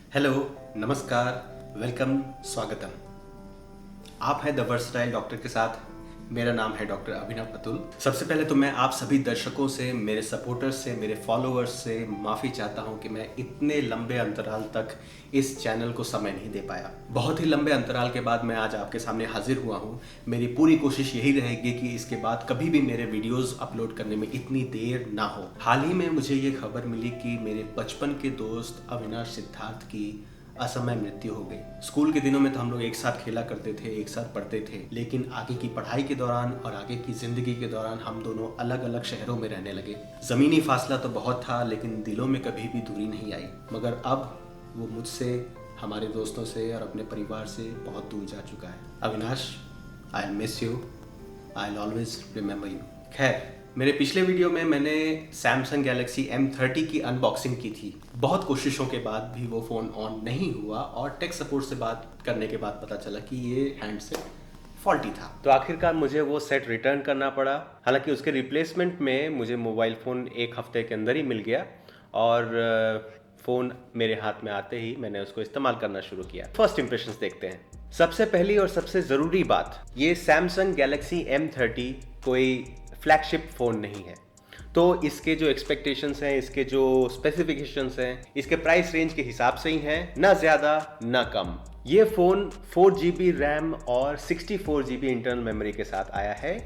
Hello, नमस्कार, welcome, स्वागतम। आप हैं द वर्सटाइल डॉक्टर के साथ। मेरा नाम है डॉक्टर अभिनव अतुल। सबसे पहले तो मैं आप सभी दर्शकों से, मेरे सपोर्टर्स से, मेरे फॉलोअर्स से माफ़ी चाहता हूं कि मैं इतने लंबे अंतराल तक इस चैनल को समय नहीं दे पाया। बहुत ही लंबे अंतराल के बाद मैं आज आपके सामने हाजिर हुआ हूं। मेरी पूरी कोशिश यही रहेगी कि इसके बाद कभी भी मेरे वीडियोस अपलोड करने में इतनी देर ना हो। हाल ही में मुझे ये खबर मिली कि मेरे बचपन के दोस्त अविनाश सिद्धार्थ की असमय मृत्यु हो गई। स्कूल के दिनों में तो हम लोग एक साथ खेला करते थे, एक साथ पढ़ते थे, लेकिन आगे की पढ़ाई के दौरान और आगे की जिंदगी के दौरान हम दोनों अलग अलग शहरों में रहने लगे। जमीनी फासला तो बहुत था, लेकिन दिलों में कभी भी दूरी नहीं आई। मगर अब वो मुझसे, हमारे दोस्तों से और अपने परिवार से बहुत दूर जा चुका है। Avinash, I miss you, I always remember you. खैर, मेरे पिछले वीडियो में मैंने सैमसंग गैलेक्सी M30 की अनबॉक्सिंग की थी। बहुत कोशिशों के बाद भी वो फ़ोन ऑन नहीं हुआ और टेक सपोर्ट से बात करने के बाद पता चला कि ये हैंडसेट फॉल्टी था। तो आखिरकार मुझे वो सेट रिटर्न करना पड़ा। हालांकि उसके रिप्लेसमेंट में मुझे मोबाइल फ़ोन एक हफ्ते के अंदर ही मिल गया और फ़ोन मेरे हाथ में आते ही मैंने उसको इस्तेमाल करना शुरू किया। फर्स्ट इंप्रेशंस देखते हैं। सबसे पहली और सबसे ज़रूरी बात, ये सैमसंग गैलेक्सी M30 कोई फ्लैगशिप फ़ोन नहीं है। तो इसके जो एक्सपेक्टेशंस हैं, इसके जो स्पेसिफिकेशंस हैं, इसके प्राइस रेंज के हिसाब से ही हैं, ना ज़्यादा ना कम। ये फ़ोन 4GB रैम और 64GB इंटरनल मेमोरी के साथ आया है।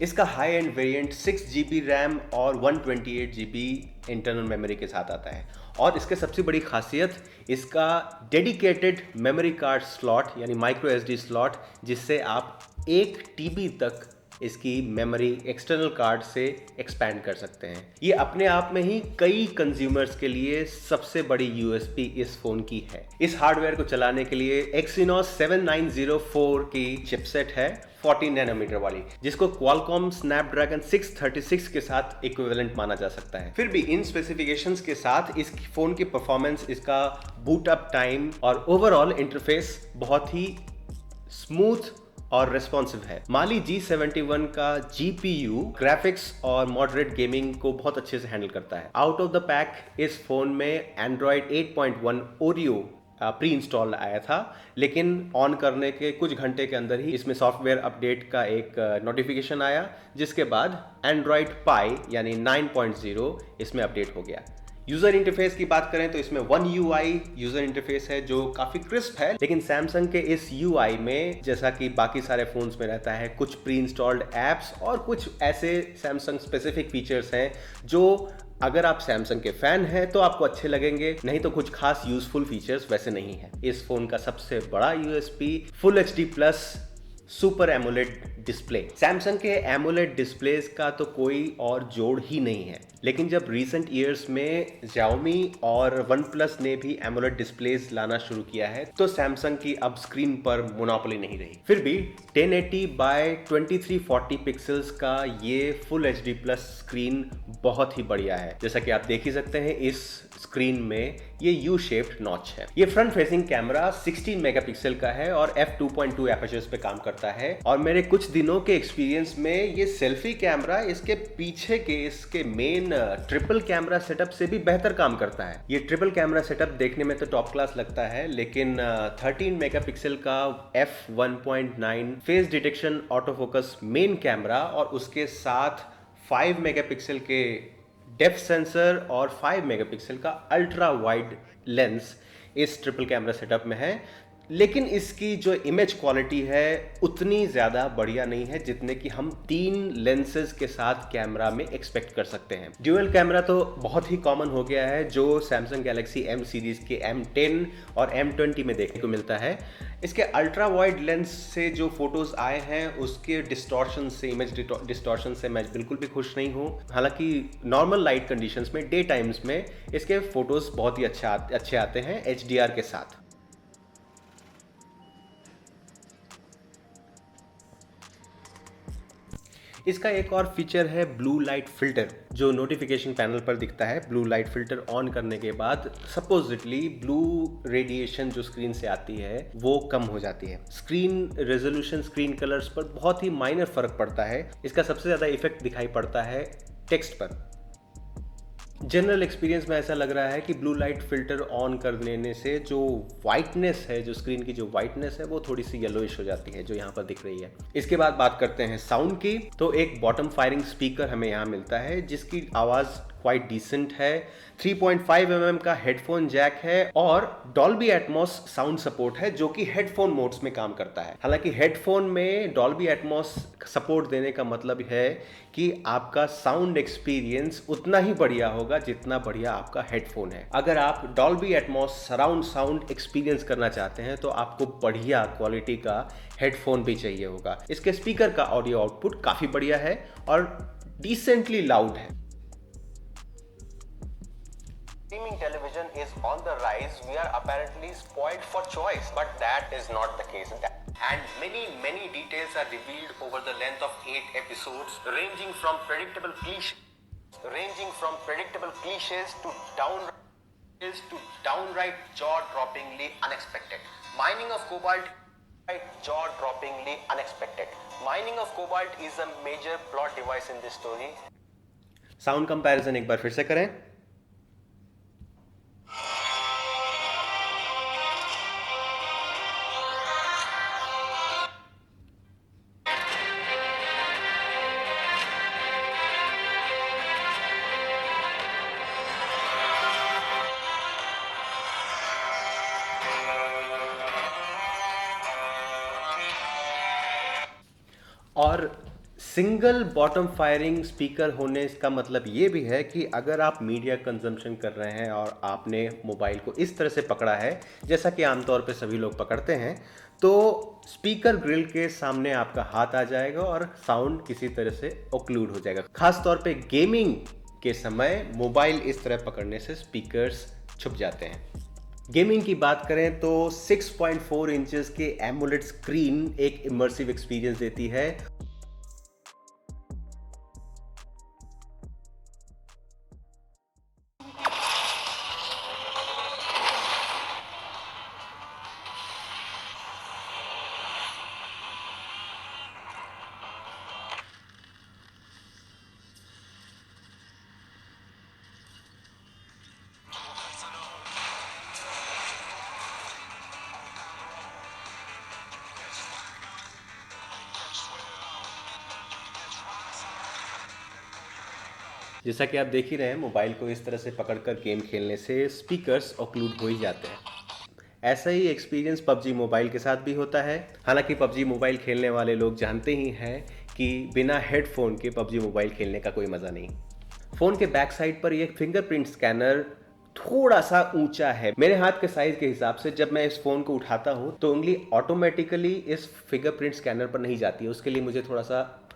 इसका high end variant 6GB RAM और 128GB इंटरनल मेमोरी के साथ आता है। और इसके सबसे बड़ी खासियत, इसका डेडिकेटेड मेमोरी कार्ड स्लॉट यानी माइक्रो SD स्लॉट, जिससे आप 1 TB तक इसकी मेमोरी एक्सटर्नल कार्ड से एक्सपैंड कर सकते हैं। ये अपने आप में ही कई कंज्यूमर्स के लिए सबसे बड़ी USP इस फ़ोन की है। इस हार्डवेयर को चलाने के लिए Exynos 7904 की चिपसेट है, 14 नैनोमीटर वाली, जिसको Qualcomm Snapdragon 636 के साथ इक्विवेलेंट माना जा सकता है। फिर भी इन स्पेसिफिकेशंस के साथ इस फ़ोन की परफॉर्मेंस, इसका बूट अप टाइम और ओवरऑल इंटरफेस बहुत ही स्मूथ और रेस्पॉन्सिव है। माली G71 का GPU ग्राफिक्स और मॉडरेट गेमिंग को बहुत अच्छे से हैंडल करता है। आउट ऑफ द पैक इस फोन में Android 8.1 ओरियो प्री इंस्टॉल्ड आया था, लेकिन ऑन करने के कुछ घंटे के अंदर ही इसमें सॉफ्टवेयर अपडेट का एक नोटिफिकेशन आया, जिसके बाद Android Pie यानी 9.0 इसमें अपडेट हो गया। यूज़र इंटरफेस की बात करें तो इसमें One UI यूज़र इंटरफेस है जो काफ़ी क्रिस्प है, लेकिन सैमसंग के इस UI में, जैसा कि बाकी सारे फ़ोन्स में रहता है, कुछ प्री इंस्टॉल्ड ऐप्स और कुछ ऐसे सैमसंग स्पेसिफिक फीचर्स हैं जो अगर आप सैमसंग के फ़ैन हैं तो आपको अच्छे लगेंगे, नहीं तो कुछ खास यूज़फुल फीचर्स वैसे नहीं है। इस फ़ोन का सबसे बड़ा USP full HD plus super AMOLED display. Samsung के एमोलेड डिस्प्लेस का तो कोई और जोड़ ही नहीं है, लेकिन जब रिसेंट ईयर्स में Xiaomi और OnePlus ने भी एमोलेड डिस्प्लेस लाना शुरू किया है, तो सैमसंग की अब स्क्रीन पर मोनोपोली नहीं रही। फिर भी 1080 बाय 2340 पिक्सल्स का ये फुल HD प्लस स्क्रीन बहुत ही बढ़िया है। जैसा कि आप देख ही सकते हैं, इस स्क्रीन में ये यू शेप्ड नॉच है। ये फ्रंट फेसिंग कैमरा 16 मेगापिक्सल का है और f2.2 एपर्चर्स पे काम करता है। और मेरे कुछ दिनों के एक्सपीरियंस में ये सेल्फी कैमरा इसके पीछे के इसके मेन ट्रिपल कैमरा सेटअप से भी बेहतर काम करता है। ये ट्रिपल कैमरा सेटअप देखने में तो टॉप क्लास लगता है, लेकिन 13 मेगापिक्सल का f1.9 face detection auto focus main camera और उसके साथ 5 मेगापिक्सल के डेप्थ सेंसर और 5 मेगापिक्सल का अल्ट्रा वाइड लेंस इस ट्रिपल कैमरा सेटअप में है, लेकिन इसकी जो इमेज क्वालिटी है उतनी ज़्यादा बढ़िया नहीं है जितने कि हम 3 लेंसेज के साथ कैमरा में एक्सपेक्ट कर सकते हैं। ड्यूअल कैमरा तो बहुत ही कॉमन हो गया है, जो सैमसंग गैलेक्सी M सीरीज़ के M10 और M20 में देखने को मिलता है। इसके अल्ट्रा वाइड लेंस से जो फोटोज़ आए हैं उसके डिस्टॉर्शन से, इमेज डिस्टॉर्शन से मैं बिल्कुल भी खुश नहीं हूँ। हालांकि नॉर्मल लाइट कंडीशंस में, डे टाइम्स में इसके फोटोज़ बहुत ही अच्छे आते हैं HDR के साथ। इसका एक और फीचर है ब्लू लाइट फिल्टर, जो नोटिफिकेशन पैनल पर दिखता है। ब्लू लाइट फिल्टर ऑन करने के बाद सपोजिटली ब्लू रेडिएशन जो स्क्रीन से आती है वो कम हो जाती है। स्क्रीन रेजोल्यूशन, स्क्रीन कलर्स पर बहुत ही माइनर फर्क पड़ता है। इसका सबसे ज़्यादा इफेक्ट दिखाई पड़ता है टेक्स्ट पर। जनरल एक्सपीरियंस में ऐसा लग रहा है कि ब्लू लाइट फिल्टर ऑन कर देने से जो वाइटनेस है, जो स्क्रीन की जो वाइटनेस है, वो थोड़ी सी येलोइश हो जाती है, जो यहाँ पर दिख रही है। इसके बाद बात करते हैं साउंड की। तो एक बॉटम फायरिंग स्पीकर हमें यहाँ मिलता है जिसकी आवाज़ क्वाइट डिसेंट है। 3.5 mm का हेडफोन जैक है और डॉल्बी एटमॉस साउंड सपोर्ट है जो कि हेडफोन मोड्स में काम करता है। हालांकि हेडफोन में डॉल्बी एटमॉस सपोर्ट देने का मतलब है कि आपका साउंड एक्सपीरियंस उतना ही बढ़िया होगा जितना बढ़िया आपका हेडफोन है। अगर आप Dolby Atmos surround sound experience करना चाहते हैं तो आपको बढ़िया क्वालिटी का हेडफोन भी चाहिए होगा। इसके स्पीकर का ऑडियो आउटपुट काफी बढ़िया है और डिसेंटली लाउड है। Streaming television is on the rise. We are apparently spoiled for choice, but that is not the case. And many details are revealed over the length of 8 episodes, ranging from predictable cliches to downright jaw-droppingly unexpected. Mining of cobalt is a major plot device in this story. Sound comparison एक बार फिर से करें। और single bottom firing speaker होने का मतलब ये भी है कि अगर आप मीडिया कंजम्पशन कर रहे हैं और आपने मोबाइल को इस तरह से पकड़ा है जैसा कि आमतौर पे सभी लोग पकड़ते हैं, तो स्पीकर ग्रिल के सामने आपका हाथ आ जाएगा और साउंड किसी तरह से ओक्लूड हो जाएगा। खास तौर पे गेमिंग के समय मोबाइल इस तरह पकड़ने से स्पीकर्स छुप जाते हैं। गेमिंग की बात करें तो 6.4 इंचेस के एमोलेड स्क्रीन एक इमर्सिव एक्सपीरियंस देती है। जैसा कि आप देख ही रहे हैं, मोबाइल को इस तरह से पकड़कर गेम खेलने से स्पीकर्स ऑक्लूड हो ही जाते हैं। ऐसा ही एक्सपीरियंस पबजी मोबाइल के साथ भी होता है। हालांकि पबजी मोबाइल खेलने वाले लोग जानते ही हैं कि बिना हेडफोन के पबजी मोबाइल खेलने का कोई मज़ा नहीं। फ़ोन के बैक साइड पर ये फिंगरप्रिंट स्कैनर थोड़ा सा ऊंचा है। मेरे हाथ के साइज के हिसाब से जब मैं इस फ़ोन को उठाता हूँ तो उंगली ऑटोमेटिकली इस फिंगरप्रिंट स्कैनर पर नहीं जाती है। उसके लिए मुझे थोड़ा सा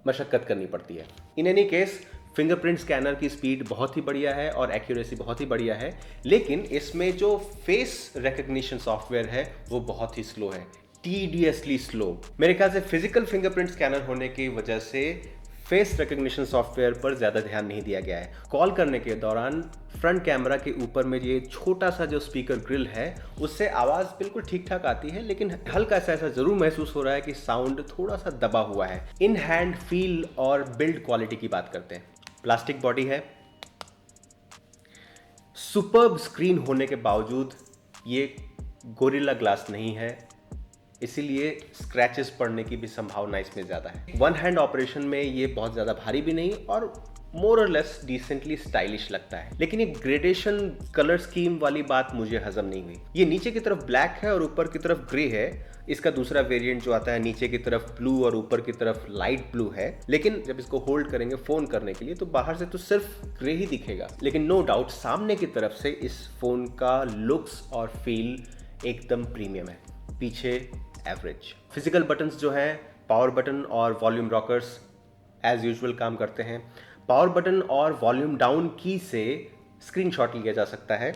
मशक्क़त करनी पड़ती है। In any case fingerprint scanner की स्पीड बहुत ही बढ़िया है और एक्यूरेसी बहुत ही बढ़िया है, लेकिन इसमें जो फेस रिकग्निशन सॉफ्टवेयर है वो बहुत ही स्लो है, टीडियसली स्लो। मेरे ख्याल से फिजिकल फिंगरप्रिंट स्कैनर होने की वजह से फेस रिकग्निशन सॉफ्टवेयर पर ज़्यादा ध्यान नहीं दिया गया है। कॉल करने के दौरान फ्रंट कैमरा के ऊपर में ये छोटा सा जो स्पीकर ग्रिल है उससे आवाज़ बिल्कुल ठीक ठाक आती है, लेकिन हल्का सा ऐसा ज़रूर महसूस हो रहा है कि साउंड थोड़ा सा दबा हुआ है। इन हैंड फील और बिल्ड क्वालिटी की बात करते हैं। प्लास्टिक बॉडी है, सुपर्ब स्क्रीन होने के बावजूद ये गोरिल्ला ग्लास नहीं है, इसीलिए स्क्रैचेस पड़ने की भी संभावना इसमें ज़्यादा है। वन हैंड ऑपरेशन में ये बहुत ज़्यादा भारी भी नहीं और मोर और लेस डिसेंटली स्टाइलिश लगता है। लेकिन ये ग्रेडेशन कलर स्कीम वाली बात मुझे हजम नहीं हुई। ये नीचे की तरफ ब्लैक है और ऊपर की तरफ ग्रे है। इसका दूसरा वेरिएंट जो आता है नीचे की तरफ ब्लू और ऊपर की तरफ लाइट ब्लू है, लेकिन जब इसको होल्ड करेंगे फ़ोन करने के लिए तो बाहर से तो सिर्फ ग्रे ही दिखेगा। लेकिन नो डाउट सामने की तरफ से इस फ़ोन का लुक्स और फील एकदम प्रीमियम है, पीछे एवरेज। फिजिकल बटन्स जो हैं, पावर बटन और वॉल्यूम रॉकर्स एज यूजुअल काम करते हैं। पावर बटन और वॉल्यूम डाउन की से स्क्रीनशॉट लिया जा सकता है।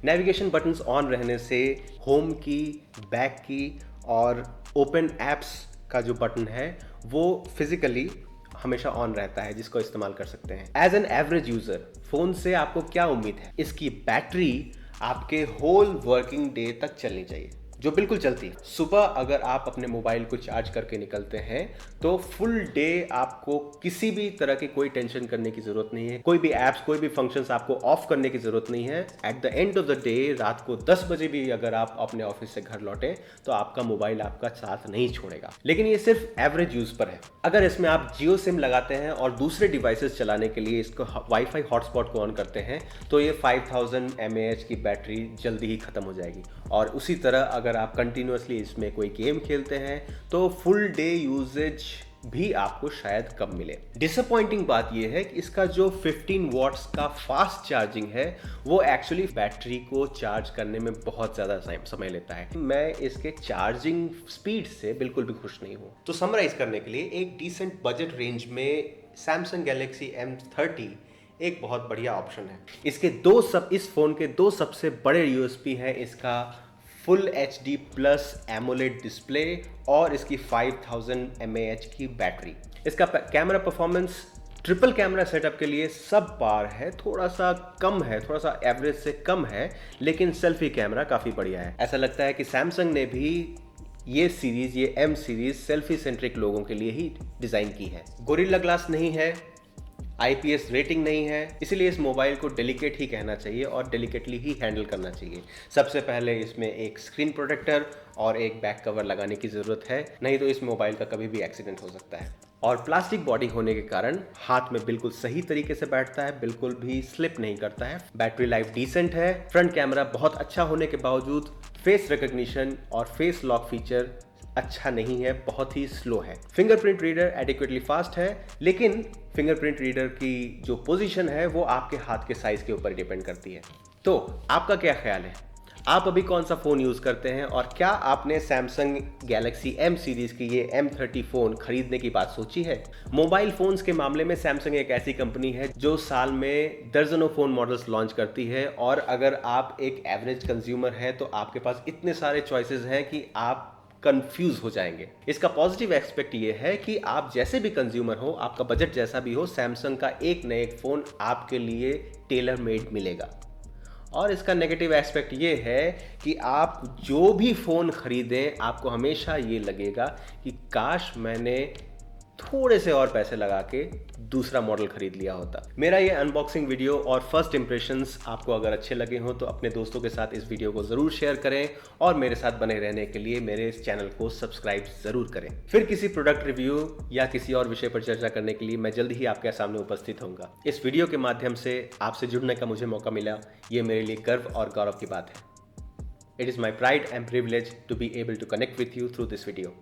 नेविगेशन बटन्स ऑन रहने से होम की, बैक की और ओपन एप्स का जो बटन है वो फिजिकली हमेशा ऑन रहता है, जिसको इस्तेमाल कर सकते हैं। As an average user phone से आपको क्या उम्मीद है? इसकी बैटरी आपके होल वर्किंग डे तक चलनी चाहिए। जो बिल्कुल चलती है। सुबह अगर आप अपने मोबाइल को चार्ज करके निकलते हैं तो फुल डे आपको किसी भी तरह की कोई टेंशन करने की जरूरत नहीं है, कोई भी ऐप्स, कोई भी फंक्शंस आपको ऑफ करने की जरूरत नहीं है। At the end of the day रात को 10 बजे भी अगर आप अपने ऑफिस से घर लौटे तो आपका मोबाइल आपका साथ नहीं छोड़ेगा। लेकिन ये सिर्फ एवरेज यूज पर है। अगर इसमें आप जियो सिम लगाते हैं और दूसरे डिवाइसेस चलाने के लिए इसको वाईफाई हॉटस्पॉट को ऑन करते हैं तो ये 5000 mAh की बैटरी जल्दी ही खत्म हो जाएगी। और उसी तरह अगर आप कंटिन्यूसली इसमें कोई गेम खेलते हैं तो फुल डे यूजेज भी आपको शायद कम मिले। डिसअपॉइंटिंग बात यह है कि इसका जो 15 वॉट्स का फास्ट चार्जिंग है वो एक्चुअली बैटरी को चार्ज करने में बहुत ज़्यादा समय लेता है। मैं इसके चार्जिंग स्पीड से बिल्कुल भी खुश नहीं हूँ। तो समराइज करने के लिए एक डिसेंट बजट रेंज में सैमसंग गैलेक्सी M30 एक बहुत बढ़िया ऑप्शन है। इस फोन के दो सबसे बड़े यूएसपी है इसका full HD plus AMOLED display और इसकी 5000 mAh की बैटरी। इसका camera performance triple camera setup के लिए सब पार है, थोड़ा सा कम है, थोड़ा सा एवरेज से कम है, लेकिन सेल्फी कैमरा काफ़ी बढ़िया है। ऐसा लगता है कि सैमसंग ने भी ये M सीरीज सेल्फी सेंट्रिक लोगों के लिए ही डिज़ाइन की है। गोरिल्ला ग्लास नहीं है, IPS रेटिंग नहीं है, इसलिए इस मोबाइल को डेलिकेट ही कहना चाहिए और डेलिकेटली ही हैंडल करना चाहिए। सबसे पहले इसमें एक स्क्रीन प्रोटेक्टर और एक बैक कवर लगाने की ज़रूरत है, नहीं तो इस मोबाइल का कभी भी एक्सीडेंट हो सकता है। और प्लास्टिक बॉडी होने के कारण हाथ में बिल्कुल सही तरीके से बैठता है, बिल्कुल भी स्लिप नहीं करता है। बैटरी लाइफ डिसेंट है। फ्रंट कैमरा बहुत अच्छा होने के बावजूद फेस रिकॉग्निशन और फेस लॉक फीचर अच्छा नहीं है, बहुत ही स्लो है। फिंगरप्रिंट रीडर एडिक्वेटली फास्ट है, लेकिन फिंगरप्रिंट रीडर की जो पोजीशन है वो आपके हाथ के साइज के ऊपर डिपेंड करती है। तो आपका क्या ख्याल है? आप अभी कौन सा फ़ोन यूज़ करते हैं और क्या आपने सैमसंग गैलेक्सी M सीरीज़ की ये M30 फ़ोन खरीदने की बात सोची है? मोबाइल फ़ोन्स के मामले में सैमसंग एक ऐसी कंपनी है जो साल में दर्जनों फ़ोन मॉडल्स लॉन्च करती है और अगर आप एक एवरेज कंज्यूमर हैं तो आपके पास इतने सारे चॉइसेस हैं कि आप कंफ्यूज हो जाएंगे। इसका पॉजिटिव एस्पेक्ट ये है कि आप जैसे भी कंज्यूमर हो, आपका बजट जैसा भी हो, सैमसंग का एक न एक फ़ोन आपके लिए टेलर मेड मिलेगा। और इसका नेगेटिव एस्पेक्ट ये है कि आप जो भी फ़ोन खरीदें आपको हमेशा ये लगेगा कि काश मैंने थोड़े से और पैसे लगा के दूसरा मॉडल खरीद लिया होता। मेरा ये अनबॉक्सिंग वीडियो और फर्स्ट इंप्रेशंस आपको अगर अच्छे लगे हों तो अपने दोस्तों के साथ इस वीडियो को ज़रूर शेयर करें और मेरे साथ बने रहने के लिए मेरे इस चैनल को सब्सक्राइब ज़रूर करें। फिर किसी प्रोडक्ट रिव्यू या किसी और विषय पर चर्चा करने के लिए मैं जल्द ही आपके सामने उपस्थित होऊंगा। इस वीडियो के माध्यम से आपसे जुड़ने का मुझे मौका मिला, ये मेरे लिए गर्व और गौरव की बात है। It is my pride and privilege to be able to connect with you through this video.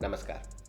नमस्कार।